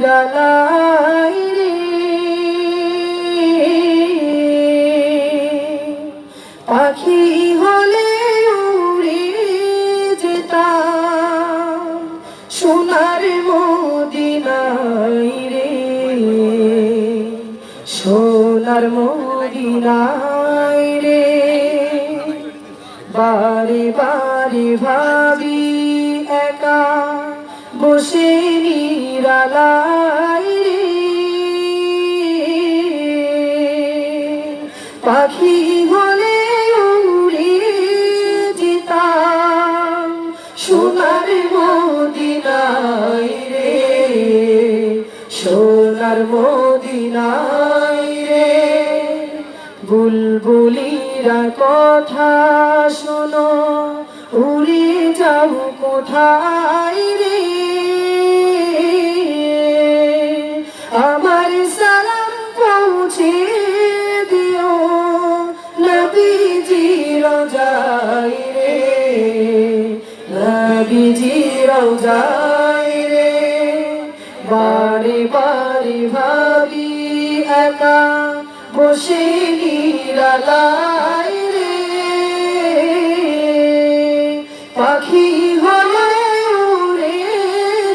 নিরালাই রে, পাখি হলে উড়ে যেতাম সোনার মদিনায় রে, সোনার মদিনায় রে। বারে বারে ভাবি একা বসে নিরালাই রে, পাখি হলে উড়ে যেতাম সোনার মদিনায় রে, সোনার মদিনায় রে। বুলবুলিরা কথা শোনো উড়ে যাও কোথায় রে, আমার সালাম পৌঁছে দিও নবীজি রওজায় রে, নবীজি রওজায় রে। বারে বারে ভাবি একা বসে নিরালাই রে, পাখি হলে উড়ে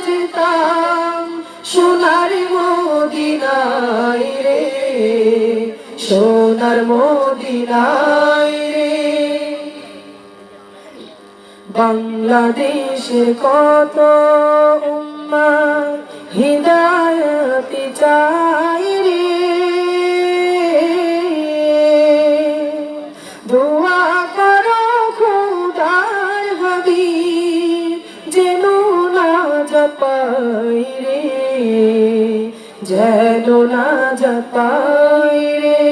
যেতাম সোনার মদিনায় রে, সোনার মদিনায় রে। বাংলাদেশের কত উম্মার হিদায়াত চাই রে, দোয়া করো খোদার হাবিব যেন নাজাত পাই রে, যেন নাজাত পাই রে।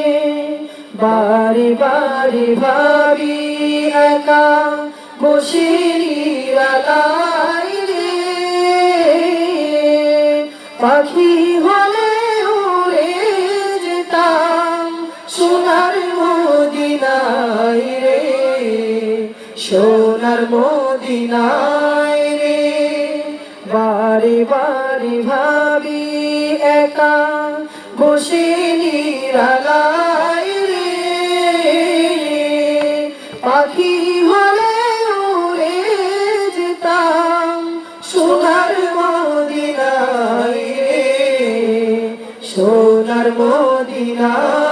বারে বারে ভাবি একা বসে নিরালাই রে, পাখি হলে উড়ে যেতাম সোনার মদিনায় রে, সোনার মদিনায় রে। বারে বারে ভাবি একা বসে নিরালাই রে, পাখি হলে উড়ে যেতাম সোনার মদিনায় রে, সোনার মদিনায়।